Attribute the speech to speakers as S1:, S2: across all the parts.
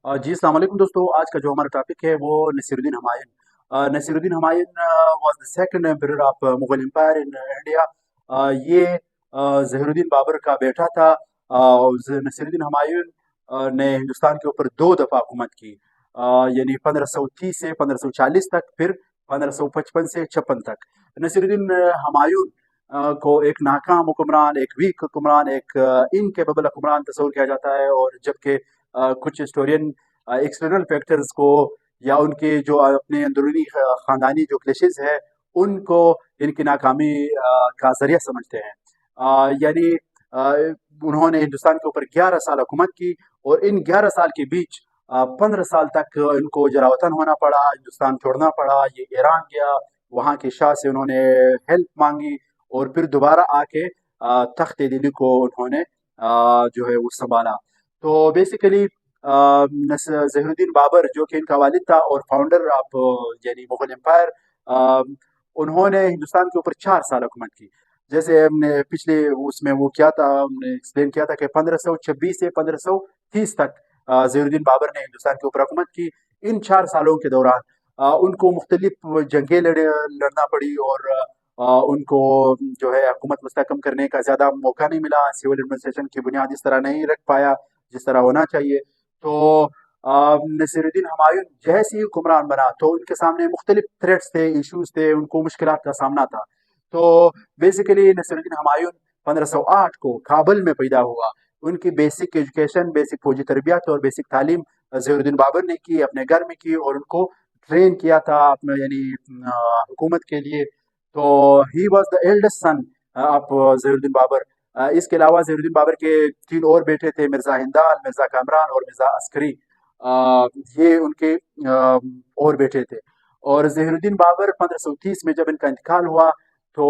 S1: जी अस्सलाम वालेकुम दोस्तों। आज का जो हमारा टॉपिक है वो Nasiruddin Humayun. Nasiruddin Humayun was the second emperor of Mughal empire in India. ये ज़हीरुद्दीन बाबर का बेटा था। नसीरुद्दीन हुमायूं ने हिंदुस्तान के ऊपर दो दफ़ा हुकूमत की, यानी 1530 से 1540 तक, फिर 1555 से 56 तक। नसीरुद्दीन हुमायूं को एक नाकाम हुक्मरान, एक वीक हुक्मरान, एक इनकेपेबल हुक्मरान तस्वूर किया जाता है। और जबकि कुछ हिस्टोरियन एक्सटर्नल फैक्टर्स को या उनके जो अपने अंदरूनी खानदानी जो क्लेशेस है उनको इनकी नाकामी का जरिया समझते हैं। यानी उन्होंने हिंदुस्तान के ऊपर 11 साल हुकूमत की, और इन 11 साल के बीच 15 साल तक इनको जरावतन होना पड़ा, हिंदुस्तान छोड़ना पड़ा। ये ईरान गया, वहाँ के शाह से उन्होंने हेल्प मांगी, और फिर दोबारा आके तख्त दिल्ली को उन्होंने जो है वो संभाला। तो बेसिकली ज़हीरुद्दीन बाबर जो कि इनका वालिद था और फाउंडर ऑफ यानी मुगल एम्पायर, अ, उन्होंने हिंदुस्तान के ऊपर 4 साल हुकूमत की। जैसे हमने पिछले उसमें वो किया था, हमने एक्सप्लेन किया था कि 1526 से 1530 तक ज़हीरुद्दीन बाबर ने हिंदुस्तान के ऊपर हुकूमत की। इन 4 सालों के दौरान उनको मुख्तलिफ जंगें लड़ना पड़ी, और उनको जो है हुकूमत मुस्तकम करने का ज़्यादा मौका नहीं मिला। सिविल एडमिनिस्ट्रेशन की बुनियाद इस तरह नहीं रख पाया जिस तरह होना चाहिए। तो नसीरुद्दीन हुमायूं जैसे ही हुक्मरान बना तो उनके सामने मुख्तलिफ थ्रेट्स थे, इश्यूज थे, उनको मुश्किलात का सामना था। तो बेसिकली नसीरुद्दीन हुमायूं 1508 को काबुल में पैदा हुआ। उनकी बेसिक एजुकेशन, बेसिक फौजी तरबियत और बेसिक तालीम ज़हीरुद्दीन बाबर ने की, अपने घर में की, और उनको ट्रेन किया था अपने यानी हुकूमत के लिए। तो he was the eldest son of Zahiruddin Babur. इसके अलावा ज़हीरुद्दीन बाबर के 3 और बेटे थे, मिर्ज़ा हिंदाल, मिर्ज़ा कामरान और मिर्ज़ा अस्करी। ये उनके और बेटे थे। और ज़हीरुद्दीन बाबर 1530 में जब इनका इंतकाल हुआ तो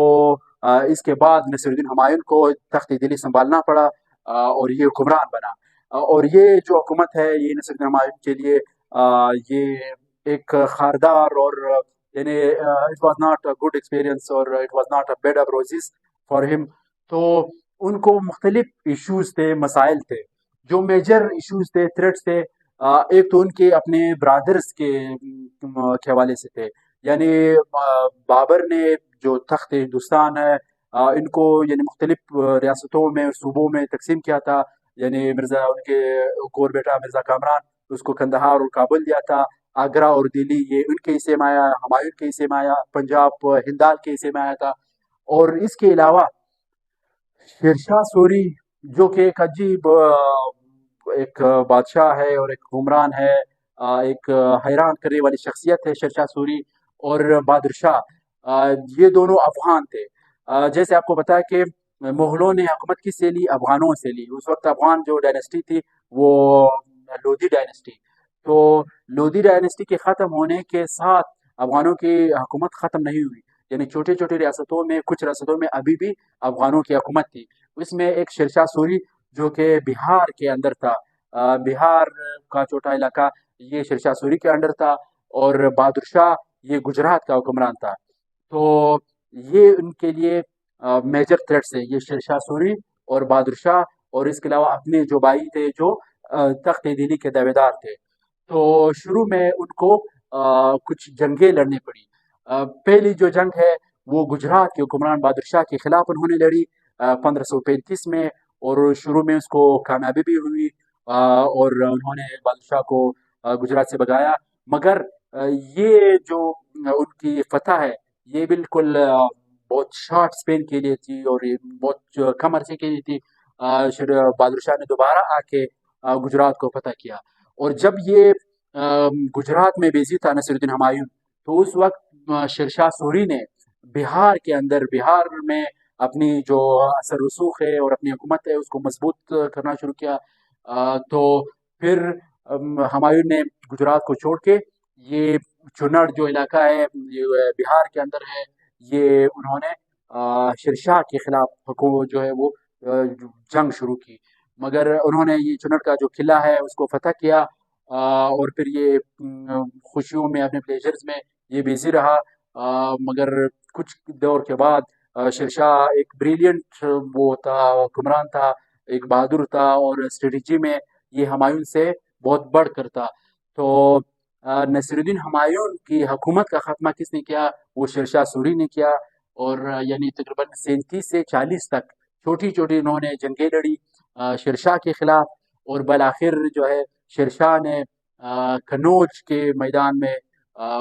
S1: इसके बाद नसीरुद्दीन हुमायूं को तख्त दिल्ली संभालना पड़ा, और ये हुक्मरान बना। और ये जो हुकूमत है ये नसीरुद्दीन हुमायूं के लिए ये एक खारदार और यानी it was not a good experience, और it was not a bed of roses for him. तो उनको मुख्तलिफ इश्यूज थे, मसाइल थे। जो मेजर इश्यूज थे, थ्रेट्स थे, एक तो उनके अपने ब्रादर्स के हवाले से थे। यानी बाबर ने जो तख्त हिंदुस्तान है इनको यानी मुख्तलिफ रियासतों में, सूबों में तकसीम किया था। यानी मिर्ज़ा उनके एक और बेटा मिर्ज़ा कामरान, उसको कंदहार और काबुल दिया था। आगरा और दिल्ली ये उनके हिस्से में आया, हुमायूं के हिस्से में आया। पंजाब हिंदाल के हिस्से में आया था। और इसके अलावा शेरशाह सूरी, जो कि एक अजीब एक बादशाह है और एक हुक्मरान है, एक हैरान करने वाली शख्सियत है शेरशाह सूरी। और बहादुर शाह, ये दोनों अफ़गान थे। जैसे आपको पता है कि मुग़लों ने हुकूमत किससे ली? अफ़गानों से ली। उस वक़्त अफ़गान जो डायनेस्टी थी वो लोधी डायनेस्टी। तो लोधी डायनेस्टी के ख़त्म होने के साथ अफ़गानों की हुकूमत ख़त्म नहीं हुई। यानी छोटे-छोटे रियासतों में, कुछ रियासतों में अभी भी अफ़गानों की हुकूमत थी। इसमें एक शेरशाह सूरी जो कि बिहार के अंदर था, बिहार का छोटा इलाका ये शेरशाह सूरी के अंडर था। और बहादुर शाह ये गुजरात का हुक्मरान था। तो ये उनके लिए मेजर थ्रेट्स है, ये शेरशाह सूरी और बहादुर शाह। और इसके अलावा अपने जो भाई थे जो तख्त दिल्ली के दावेदार थे। तो शुरू में उनको कुछ जंगें लड़नी पड़ी। पहली जो जंग है वो गुजरात के हुक्मरान बहादुर शाह के खिलाफ उन्होंने लड़ी 1535 में। और शुरू में उसको कामयाबी भी हुई, और उन्होंने बहादुर शाह को गुजरात से भगाया। मगर ये जो उनकी फतह है ये बिल्कुल बहुत शॉर्ट स्पेन के लिए थी, और ये बहुत कम अरसे के लिए थी। बहादुर शाह ने दोबारा आके गुजरात को फतह किया। और जब ये गुजरात में बेजी था नसीरुद्दीन हुमायूं, तो उस वक्त शेरशाह सूरी ने बिहार के अंदर, बिहार में अपनी जो असर रसूख है और अपनी हुकूमत है उसको मजबूत करना शुरू किया। तो फिर हुमायूं ने गुजरात को छोड़ के ये चुनार जो इलाका है ये बिहार के अंदर है, ये उन्होंने शेरशाह के खिलाफ जो है वो जंग शुरू की। मगर उन्होंने ये चुनार का जो किला है उसको फतह किया। और फिर ये खुशियों में, अपने प्लेजर्स में ये बिजी रहा। मगर कुछ दौर के बाद शेरशाह एक ब्रिलियंट वो था, हुक्मरान था, एक बहादुर था, और स्ट्रेटजी में ये हुमायूं से بہت بڑھ کر تھا. تو نصیرالدین ہمایون کی حکومت کا خاتمہ کس نے کیا؟ وہ شیر شاہ سوری نے کیا. اور یعنی تقریباً 37 سے 40 تک چھوٹی چھوٹی انہوں نے جنگیں لڑی شیر شاہ کے خلاف. اور بالآخر جو ہے شیر شاہ نے کنوج کے میدان میں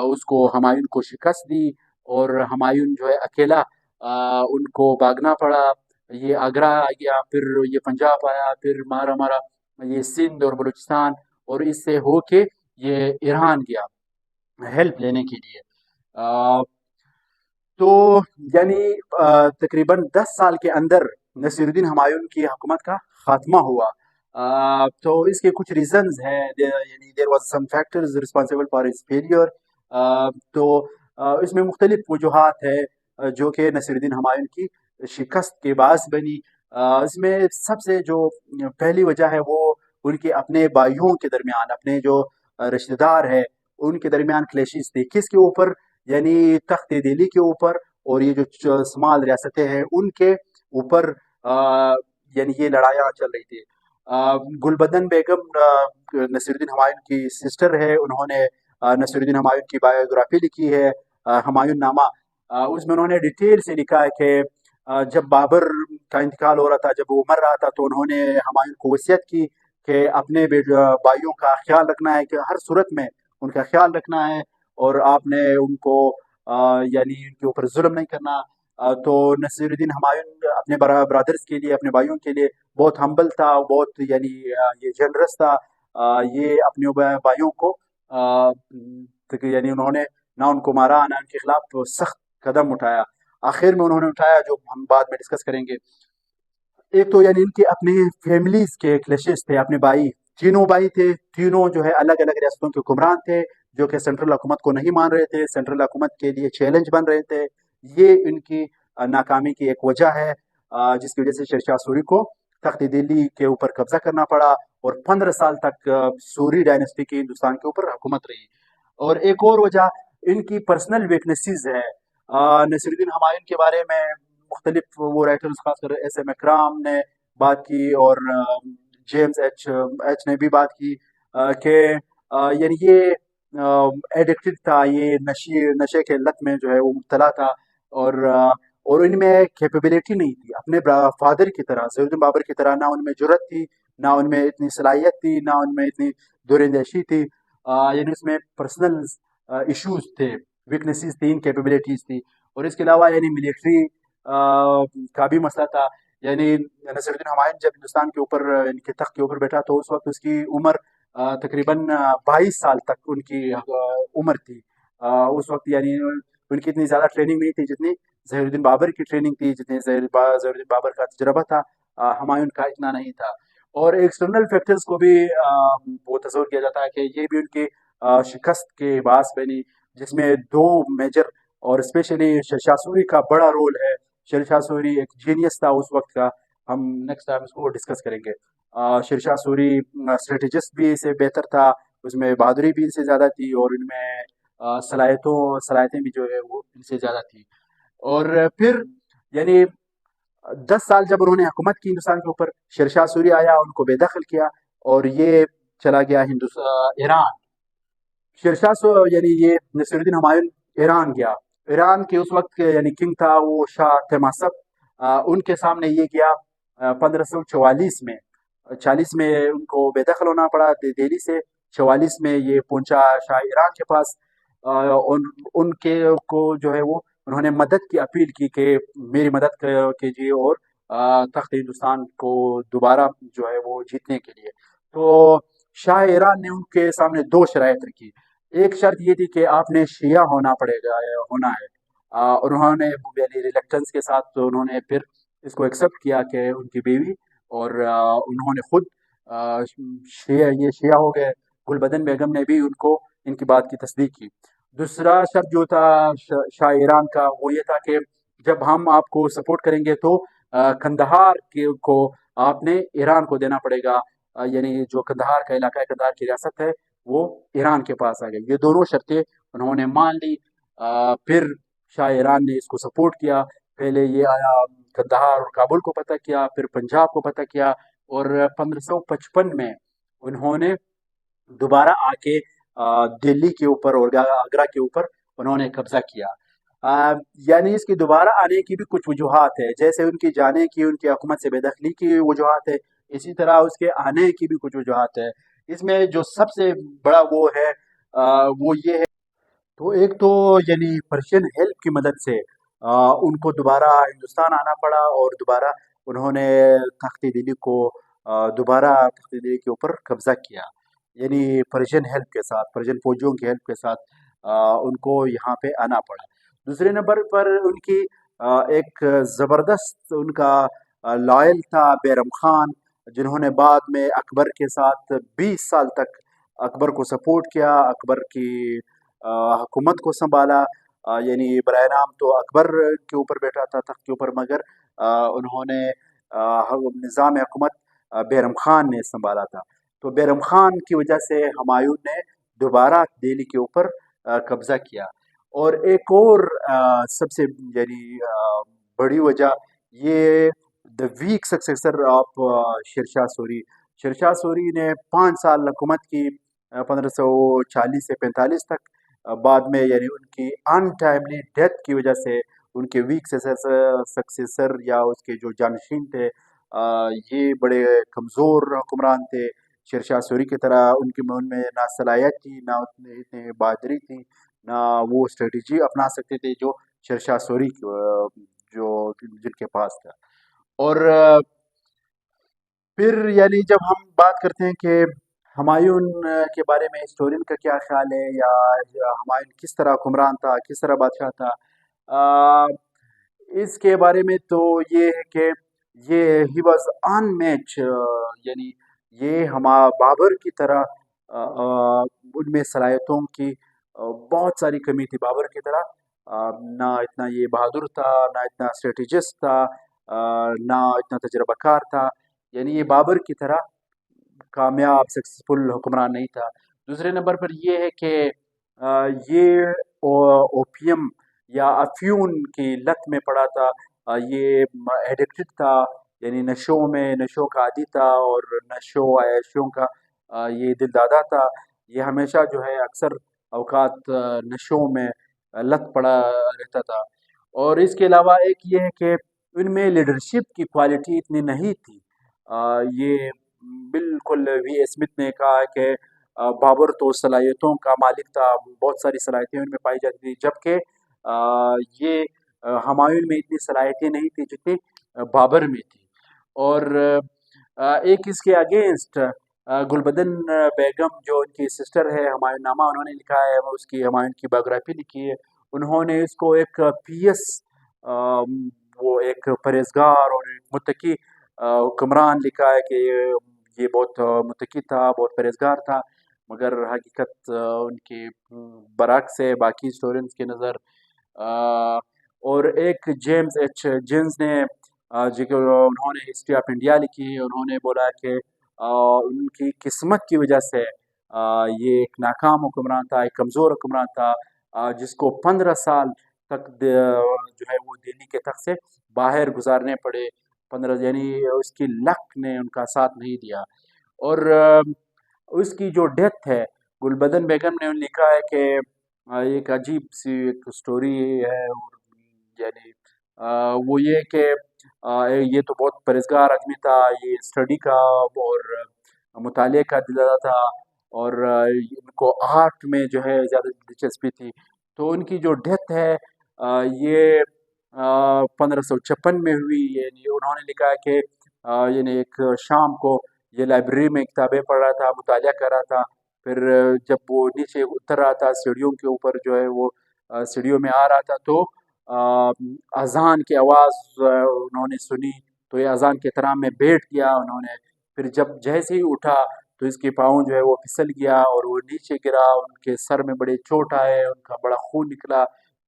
S1: اس کو ہمایون کو شکست دی. اور ہمایون جو ہے اکیلا ان کو بھاگنا پڑا. یہ آگرہ آ گیا، پھر یہ پنجاب آیا، پھر ہمارا یہ سندھ اور بلوچستان، اور اس سے ہو کے یہ ایران گیا ہیلپ لینے کے لیے. تو یعنی تقریباً 10 سال کے اندر نصیرالدین ہمایون کی حکومت کا خاتمہ ہوا. تو اس کے کچھ ریزنز ہیں، یعنی there was some factors responsible for his failure. تو اس میں مختلف وجوہات ہے جو کہ نصیرالدین ہمایون کی شکست کے باعث بنی. اس میں سب سے جو پہلی وجہ ہے وہ ان کے اپنے بھائیوں کے درمیان، اپنے جو رشتہ دار ہے ان کے درمیان کلیشز تھے. کس کے اوپر؟ یعنی تخت دہلی کے اوپر، اور یہ جو سمال ریاستیں ہیں ان کے اوپر یعنی یہ لڑائیاں چل رہی تھی. گلبدن بیگم نصیرالدین ہمایون کی سسٹر ہے. انہوں نے نصیرالدین ہمایون کی بایوگرافی لکھی ہے، ہمایون نامہ. اس میں انہوں نے ڈیٹیل سے لکھا ہے کہ جب بابر کا انتقال ہو رہا تھا، جب وہ مر رہا تھا، تو انہوں نے ہمایون کو وصیت کی کہ اپنے بھائیوں کا خیال رکھنا ہے، کہ ہر صورت میں ان کا خیال رکھنا ہے، اور آپ نے ان کو یعنی ان کے اوپر ظلم نہیں کرنا. تو نصیرالدین ہمایون اپنے برادرز کے لیے، اپنے بھائیوں کے لیے بہت ہمبل تھا، بہت یعنی یہ جنرس تھا. یہ اپنے بھائیوں کو یعنی انہوں نے نہ ان کو مارا، نہ ان کے خلاف سخت قدم اٹھایا. آخر میں انہوں نے اٹھایا، جو ہم بعد میں ڈسکس کریں گے. ایک تو یعنی ان کے اپنے فیملیز کے کلیشز تھے. اپنے بھائی، تینوں بھائی تھے، تینوں جو ہے الگ الگ ریاستوں کے حکمران تھے، جو کہ سینٹرل حکومت کو نہیں مان رہے تھے، سینٹرل حکومت کے لیے چیلنج بن رہے تھے. یہ ان کی ناکامی کی ایک وجہ ہے، جس کی وجہ سے شیر شاہ سوری کو تخت دہلی کے اوپر قبضہ کرنا پڑا، اور 15 سال تک سوری ڈائنسٹی کی ہندوستان کے اوپر حکومت رہی. اور ایک اور وجہ ان کی پرسنل ویکنیسز ہے. نصیرالدین ہمایون کے بارے میں مختلف وہ رائٹرز، خاص کر ایس ایم اکرام نے بات کی، اور جیمز ایچ نے بھی بات کی کہ یعنی یہ ایڈکٹڈ تھا، یہ نشے کے لت میں جو ہے وہ مبتلا تھا. اور ان میں کیپیبلٹی نہیں تھی اپنے فادر کی طرح، زہرالدین بابر کی طرح. نہ ان میں جرت تھی، نہ ان میں اتنی صلاحیت تھی، نہ ان میں اتنی دوراندیشی تھی. یعنی اس میں پرسنل ایشوز تھے، ویکنیسز تھی، انکیپیبلٹیز تھی. اور اس کے علاوہ یعنی ملٹری کا بھی مسئلہ تھا. یعنی نصیرالدین ہمایون جب ہندوستان کے اوپر، ان کے تخت کے اوپر بیٹھا، تو اس وقت اس کی عمر تقریباً 22 سال تک ان کی عمر تھی. اس وقت یعنی ان کی اتنی زیادہ ٹریننگ نہیں تھی جتنی زہرالدین بابر کی ٹریننگ تھی، جتنے زہرالدین بابر کا تجربہ تھا، ہمایون کا اتنا نہیں تھا. اور ایکسٹرنل فیکٹرز کو بھی وہ تصور کیا جاتا ہے کہ یہ بھی ان کی شکست کے باعث بنی، جس میں دو میجر، اور اسپیشلی شیر شاہ سوری کا بڑا رول ہے. شیر شاہ سوری ایک جینیس تھا اس وقت کا. ہم نیکسٹ ٹائم اس کو ڈسکس کریں گے. شیر شاہ سوری اسٹریٹجسٹ بھی اسے بہتر تھا، اس میں بہادری بھی ان سے زیادہ تھی، اور ان میں صلاحیتیں بھی جو ہے وہ ان سے زیادہ تھی. اور پھر یعنی 10 سال جب انہوں نے حکومت کی ہندوستان کے اوپر، شیر شاہ سوری آیا، ان کو بے دخل کیا، اور یہ چلا گیا ایران. شیر شاہ یعنی یہ نصیرالدین ہمایون ایران گیا. ایران کے اس وقت کے یعنی کنگ تھا وہ شاہ تیماسپ. ان کے سامنے یہ گیا 1544 میں. 40 میں ان کو بے دخل ہونا پڑا دہلی سے. 44 میں یہ پہنچا شاہ ایران کے پاس. ان کے کو جو ہے وہ انہوں نے مدد کی اپیل کی کہ میری مدد کیجیے، اور تخت ہندوستان کو دوبارہ جو ہے وہ جیتنے کے لیے. تو شاہ ایران نے ان کے سامنے 2 شرائط رکھی. ایک شرط یہ تھی کہ آپ نے شیعہ ہونا ہے. اور انہوں نے یعنی ریلیکٹنس کے ساتھ تو انہوں نے پھر اس کو ایکسیپٹ کیا کہ ان کی بیوی اور انہوں نے خود یہ شیعہ ہو گئے. گلبدن بیگم نے بھی ان کی بات کی تصدیق کی. دوسرا شرط جو تھا شاہ ایران کا وہ یہ تھا کہ جب ہم آپ کو سپورٹ کریں گے تو کندہار کو آپ نے ایران کو دینا پڑے گا. یعنی جو کندہار کا علاقہ ہے، کندہار کی ریاست ہے، وہ ایران کے پاس آ گئی. یہ دونوں شرطیں انہوں نے مان لی. پھر شاہ ایران نے اس کو سپورٹ کیا. پہلے یہ آیا کندہار اور کابل کو فتح کیا، پھر پنجاب کو فتح کیا، اور 1555 میں انہوں نے दोबारा आके दिल्ली के ऊपर और आगरा के ऊपर उन्होंने कब्जा किया। यानी इसकी दोबारा आने की भी कुछ वजूहात है, जैसे उनकी जाने की, उनकी हुकूमत से बेदखली की वजूहात है, इसी तरह उसके आने की भी कुछ वजूहात है। इसमें जो सबसे बड़ा वो है, वो ये है, तो एक तो यानी पर्शियन हेल्प की मदद से उनको दोबारा हिंदुस्तान आना पड़ा, और दोबारा उन्होंने तख्त दिल्ली को दोबारा तख्त दिल्ली के ऊपर कब्जा किया। यानी पर्शियन हेल्प के साथ, पर्शियन फौजियों की हेल्प के साथ उनको यहाँ पे आना पड़ा। दूसरे नंबर पर उनकी एक ज़बरदस्त उनका लॉयल था बैरम खान, जिन्होंने बाद में अकबर के साथ 20 साल तक अकबर को सपोर्ट किया, अकबर की हुकूमत को संभाला। यानी बराए नाम तो अकबर के ऊपर बैठा था तख्त के ऊपर, मगर उन्होंने निज़ाम हुकूमत बैरम खान ने संभाला था। तो बैरम खान की वजह से हुमायूं ने दोबारा दिल्ली के ऊपर कब्जा किया। और एक और सबसे यानी बड़ी वजह, ये the weak successor of Shershah Suri. Shershah Suri ने 5 साल हुकूमत की 1540 से 45 तक। बाद में यानी उनकी अनटाइमली डेथ की वजह से उनके वीक सक्सेसर या उसके जो जानशीन थे, ये बड़े कमज़ोर हुक्मरान थे। शेरशाह सूरी की तरह उनकी में उनमें ना सलाहियत थी, ना उतने इतने बहादुरी थी, ना वो स्ट्रेटजी अपना सकते थे जो शेरशाह सूरी जो जिनके पास था। और फिर यानी जब हम बात करते हैं कि हुमायूं के बारे में हिस्टोरियन का क्या ख्याल है, या हुमायूं किस तरह हुक्मरान था, किस तरह बादशाह था, अ, इसके बारे में तो ये है कि ये ही वॉज अनमैच। यानी ये हमा बाबर की तरह उनमें सलाहियतों की बहुत सारी कमी थी बाबर की तरह। ना इतना ये बहादुर था, ना इतना स्ट्रेटजिस्ट था, ना इतना तजर्बाकार था। यानी ये बाबर की तरह कामयाब सक्सेसफुल हुक्मरान नहीं था। दूसरे नंबर पर ये है कि ये ओपियम या अफ्यून की लत में पड़ा था। ये एडिक्टेड था, यानी नशों का आदी था, और नशों आयशों का ये दिलदादा था। ये हमेशा जो है अक्सर अवकात नशों में लत पड़ा रहता था। और इसके अलावा एक ये है कि इनमें लीडरशिप की क्वालिटी इतनी नहीं थी। ये बिल्कुल वी स्मिथ ने कहा है कि बाबर तो सलाहियतों का मालिक था, बहुत सारी सलाहियतें उनमें पाई जाती थी, जबकि ये हुमायूं में इतनी सलाहियतें नहीं थी जितनी बाबर में थी। और एक इसके अगेंस्ट गुलबदन बेगम जो उनकी सिस्टर है हुमायूं नामा उन्होंने लिखा है, वो उसकी हुमायूं की बायोग्राफी लिखी है। उन्होंने इसको एक पियस, वो एक परहेजगार और एक मुत्तकी हुक्मरान लिखा है कि ये बहुत मुत्तकी था, बहुत परहेजगार था, मगर हकीकत उनके बरक्स है बाकी हिस्टोरियंस की नज़र। और एक जेम्स एच जिन्स ने जो उन्होंने हिस्ट्री ऑफ इंडिया लिखी, उन्होंने बोला कि उनकी किस्मत की वजह से ये एक नाकाम हुक्मरान था, एक कमज़ोर हुक्मरान था, जिसको 15 साल तक जो है वो दिल्ली के तख्त से बाहर गुजारने पड़े। 15, यानी उसकी लक ने उनका साथ नहीं दिया। और उसकी जो डेथ है, गुलबदन बेगम ने लिखा है कि एक अजीब सी एक स्टोरी है, और यानी वो ये कि ये तो बहुत परहेजगार आदमी था, ये स्टडी का और मुताले का दिलादा था, और इनको आर्ट में जो है ज़्यादा दिलचस्पी थी। तो उनकी जो डेथ है ये 1556 में हुई। यानी उन्होंने लिखा है कि यानी एक शाम को ये लाइब्रेरी में किताबें पढ़ रहा था, मुताला कर रहा था। फिर जब वो नीचे उतर रहा था सीढ़ियों के ऊपर जो है वो सीढ़ियों में आ रहा था, तो अज़ान की आवाज़ उन्होंने सुनी, तो ये अज़ान के एहतराम में बैठ गया उन्होंने। फिर जब जैसे ही उठा तो इसके पाँव जो है वो फिसल गया और वो नीचे गिरा, उनके सर में बड़े चोट आए, उनका बड़ा खून निकला।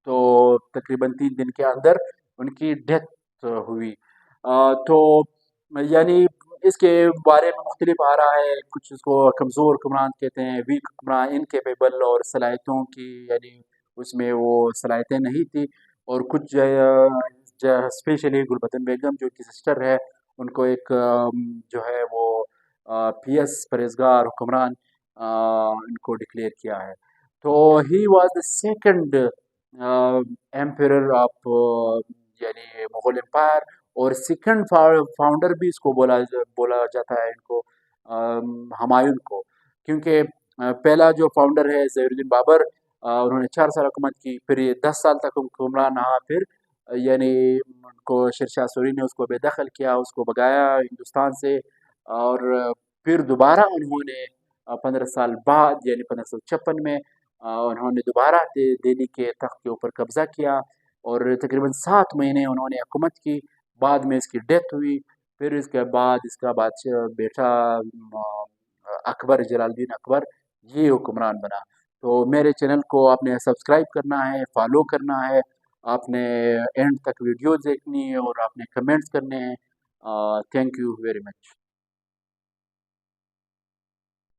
S1: तो तकरीबन 3 दिन के अंदर उनकी डेथ हुई। तो यानी इसके बारे में मुख्तलिफ आ रहा है, कुछ इसको कमज़ोर हुक्मरान कहते हैं, वीक हुक्मरान, इनकेपेबल, और सलाहियतों की यानी उसमें वो सलाहियतें नहीं थी। और कुछ स्पेशली गुलबदन बेगम जो उनकी सिस्टर है, उनको एक जो है वो पियस परहेजगार हुक्मरान इनको डिक्लेयर किया है। तो he was the second emperor of यानी मुगल एम्पायर, और सेकंड फाउंडर भी इसको बोला बोला जाता है इनको, हमायूं को, क्योंकि पहला जो फाउंडर है ज़हीरुद्दीन बाबर, उन्होंने 4 साल हुकूमत की, फिर ये 10 साल तक हुक्मरान रहा, फिर यानी उनको शेरशाह सूरी ने उसको बेदखल किया, उसको भगाया हिंदुस्तान से, और फिर दोबारा उन्होंने 15 साल बाद यानी 1556 में उन्होंने दोबारा दिल्ली के तख्त के ऊपर कब्जा किया, और तकरीबन 7 महीने उन्होंने हुकूमत की। बाद में इसकी डेथ हुई। फिर इसके बाद इसका बादशाह बेटा अकबर, जलालुद्दीन अकबर, ये हुक्मरान बना। तो मेरे चैनल को आपने सब्सक्राइब करना है, फॉलो करना है, आपने एंड तक वीडियो देखनी है, और आपने कमेंट्स करने हैं। Thank you very much.